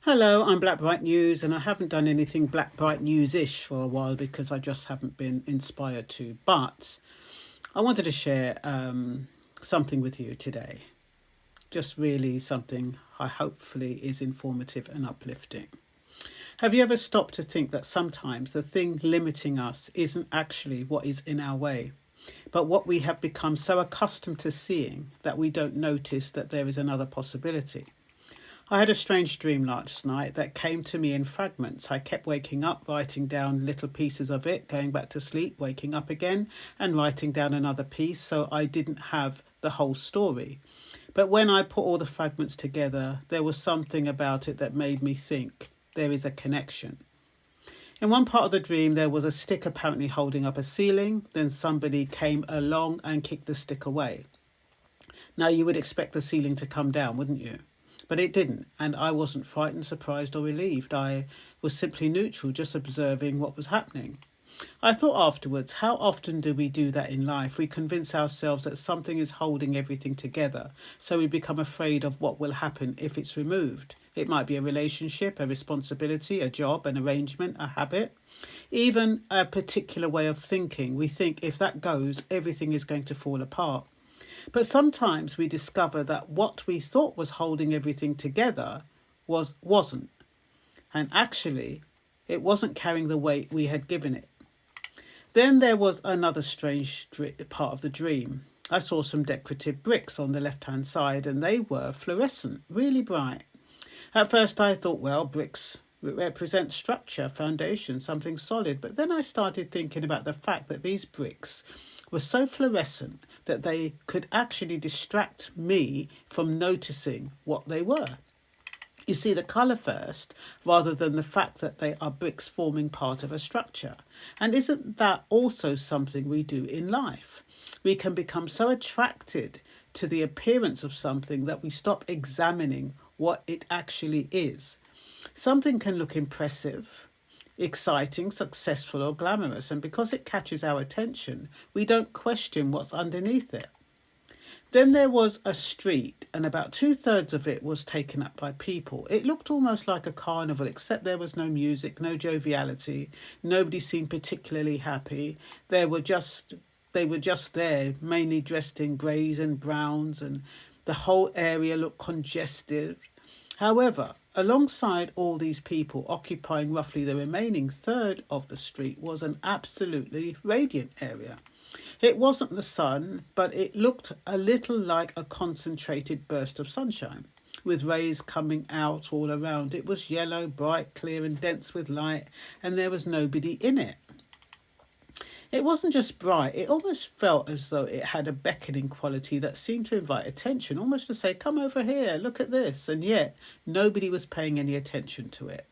Hello, I'm Black Bright News, and I haven't done anything Black Bright News-ish for a while because I just haven't been inspired to. But I wanted to share something with you today. Just really something I hopefully is informative and uplifting. Have you ever stopped to think that sometimes the thing limiting us isn't actually what is in our way, but what we have become so accustomed to seeing that we don't notice that there is another possibility? I had a strange dream last night that came to me in fragments. I kept waking up, writing down little pieces of it, going back to sleep, waking up again, and writing down another piece, so I didn't have the whole story. But when I put all the fragments together, there was something about it that made me think there is a connection. In one part of the dream, there was a stick apparently holding up a ceiling. Then somebody came along and kicked the stick away. Now, you would expect the ceiling to come down, wouldn't you? But it didn't, and I wasn't frightened, surprised, or relieved. I was simply neutral, just observing what was happening. I thought afterwards, how often do we do that in life? We convince ourselves that something is holding everything together, so we become afraid of what will happen if it's removed. It might be a relationship, a responsibility, a job, an arrangement, a habit, even a particular way of thinking. We think if that goes, everything is going to fall apart. But sometimes we discover that what we thought was holding everything together wasn't. And actually, it wasn't carrying the weight we had given it. Then there was another strange part of the dream. I saw some decorative bricks on the left-hand side, and they were fluorescent, really bright. At first I thought, well, bricks represent structure, foundation, something solid. But then I started thinking about the fact that these bricks were so fluorescent that they could actually distract me from noticing what they were. You see the colour first, rather than the fact that they are bricks forming part of a structure. And isn't that also something we do in life? We can become so attracted to the appearance of something that we stop examining what it actually is. Something can look impressive, exciting, successful, or glamorous, and because it catches our attention, we don't question what's underneath it. Then there was a street, and about two-thirds of it was taken up by people. It looked almost like a carnival, except there was no music, no joviality. Nobody seemed particularly happy. They were just there, mainly dressed in greys and browns, and the whole area looked congested. However, alongside all these people occupying roughly the remaining third of the street was an absolutely radiant area. It wasn't the sun, but it looked a little like a concentrated burst of sunshine, with rays coming out all around. It was yellow, bright, clear, and dense with light, and there was nobody in it. It wasn't just bright, it almost felt as though it had a beckoning quality that seemed to invite attention, almost to say, come over here, look at this, and yet nobody was paying any attention to it.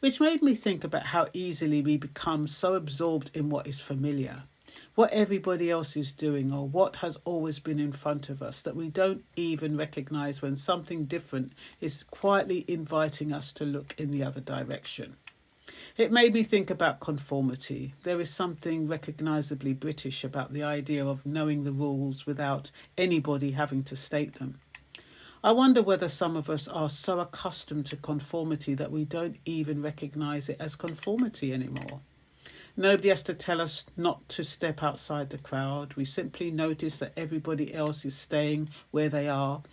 Which made me think about how easily we become so absorbed in what is familiar, what everybody else is doing, or what has always been in front of us, that we don't even recognise when something different is quietly inviting us to look in the other direction. It made me think about conformity. There is something recognisably British about the idea of knowing the rules without anybody having to state them. I wonder whether some of us are so accustomed to conformity that we don't even recognise it as conformity anymore. Nobody has to tell us not to step outside the crowd. We simply notice that everybody else is staying where they are,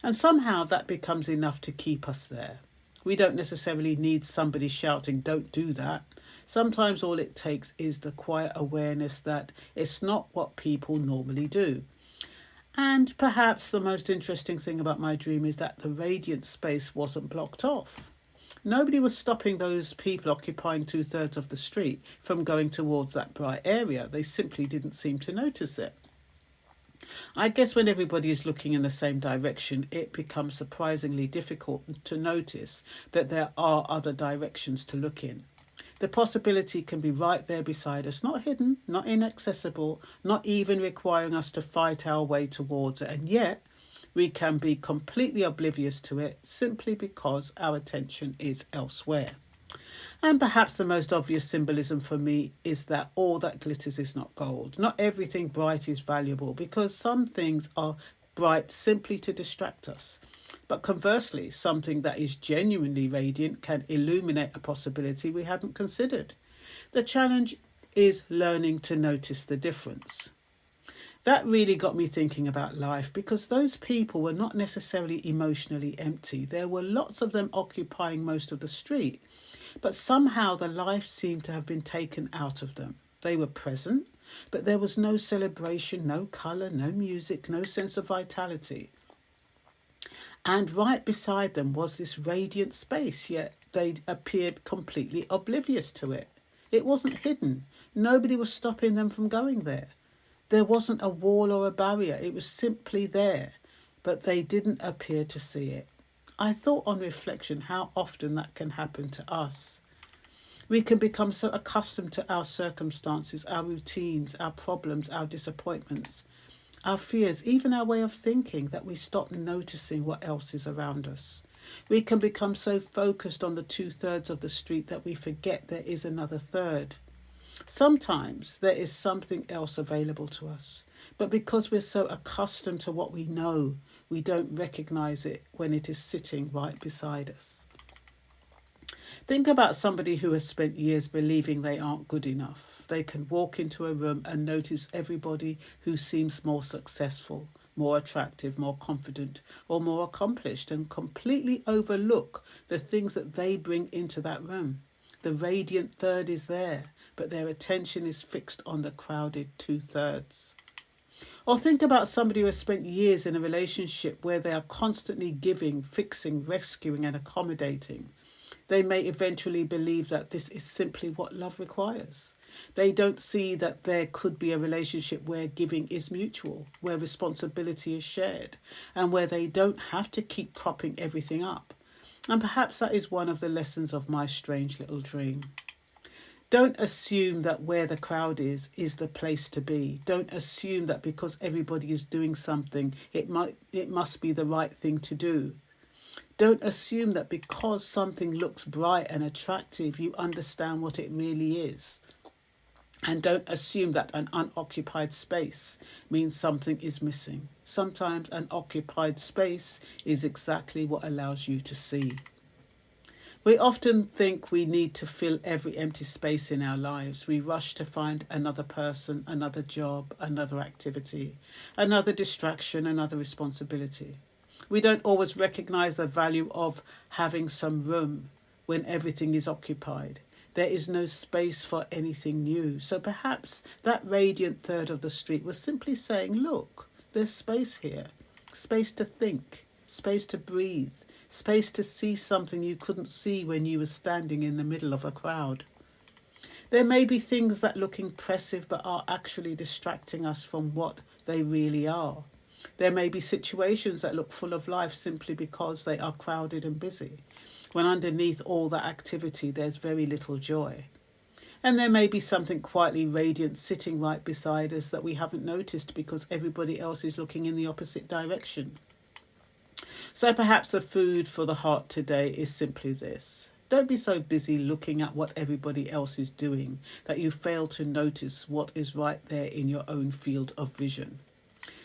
and somehow that becomes enough to keep us there. We don't necessarily need somebody shouting, don't do that. Sometimes all it takes is the quiet awareness that it's not what people normally do. And perhaps the most interesting thing about my dream is that the radiant space wasn't blocked off. Nobody was stopping those people occupying two-thirds of the street from going towards that bright area. They simply didn't seem to notice it. I guess when everybody is looking in the same direction, it becomes surprisingly difficult to notice that there are other directions to look in. The possibility can be right there beside us, not hidden, not inaccessible, not even requiring us to fight our way towards it, and yet we can be completely oblivious to it simply because our attention is elsewhere. And perhaps the most obvious symbolism for me is that all that glitters is not gold. Not everything bright is valuable, because some things are bright simply to distract us. But conversely, something that is genuinely radiant can illuminate a possibility we hadn't considered. The challenge is learning to notice the difference. That really got me thinking about life, because those people were not necessarily emotionally empty. There were lots of them occupying most of the street, but somehow the life seemed to have been taken out of them. They were present, but there was no celebration, no colour, no music, no sense of vitality. And right beside them was this radiant space, yet they appeared completely oblivious to it. It wasn't hidden. Nobody was stopping them from going there. There wasn't a wall or a barrier. It was simply there, but they didn't appear to see it. I thought on reflection how often that can happen to us. We can become so accustomed to our circumstances, our routines, our problems, our disappointments, our fears, even our way of thinking, that we stop noticing what else is around us. We can become so focused on the 2/3 of the street that we forget there is another third. Sometimes there is something else available to us, but because we're so accustomed to what we know, we don't recognize it when it is sitting right beside us. Think about somebody who has spent years believing they aren't good enough. They can walk into a room and notice everybody who seems more successful, more attractive, more confident, or more accomplished, and completely overlook the things that they bring into that room. The radiant third is there, but their attention is fixed on the crowded 2/3. Or think about somebody who has spent years in a relationship where they are constantly giving, fixing, rescuing, and accommodating. They may eventually believe that this is simply what love requires. They don't see that there could be a relationship where giving is mutual, where responsibility is shared, and where they don't have to keep propping everything up. And perhaps that is one of the lessons of my strange little dream. Don't assume that where the crowd is the place to be. Don't assume that because everybody is doing something, it must be the right thing to do. Don't assume that because something looks bright and attractive, you understand what it really is. And don't assume that an unoccupied space means something is missing. Sometimes an occupied space is exactly what allows you to see. We often think we need to fill every empty space in our lives. We rush to find another person, another job, another activity, another distraction, another responsibility. We don't always recognize the value of having some room when everything is occupied. There is no space for anything new. So perhaps that radiant third of the street was simply saying, look, there's space here. Space to think, space to breathe, space to see something you couldn't see when you were standing in the middle of a crowd. There may be things that look impressive but are actually distracting us from what they really are. There may be situations that look full of life simply because they are crowded and busy, when underneath all that activity there's very little joy. And there may be something quietly radiant sitting right beside us that we haven't noticed because everybody else is looking in the opposite direction. So perhaps the food for the heart today is simply this. Don't be so busy looking at what everybody else is doing that you fail to notice what is right there in your own field of vision.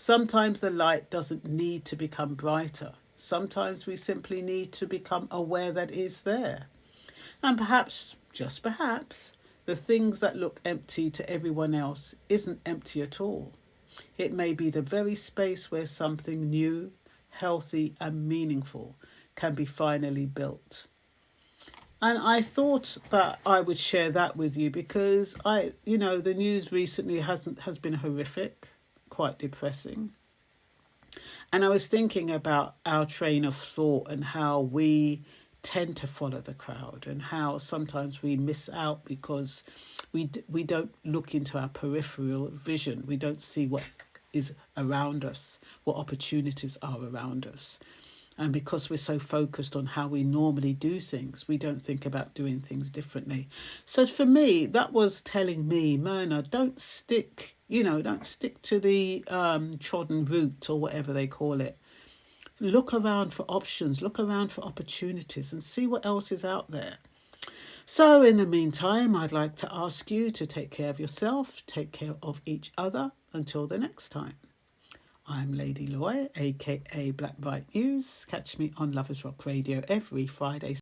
Sometimes the light doesn't need to become brighter. Sometimes we simply need to become aware that it is there. And perhaps, just perhaps, the things that look empty to everyone else isn't empty at all. It may be the very space where something new, healthy and meaningful can be finally built. And I thought that I would share that with you because the news recently has been horrific, quite depressing. And I was thinking about our train of thought and how we tend to follow the crowd and how sometimes we miss out because we don't look into our peripheral vision. We don't see what is around us, what opportunities are around us. And because we're so focused on how we normally do things, we don't think about doing things differently. So for me, that was telling me, Myrna, don't stick to the trodden route or whatever they call it. Look around for options, look around for opportunities and see what else is out there. So in the meantime, I'd like to ask you to take care of yourself, take care of each other until the next time. I'm Lady Loy, aka Black Bright News. Catch me on Lovers Rock Radio every Friday,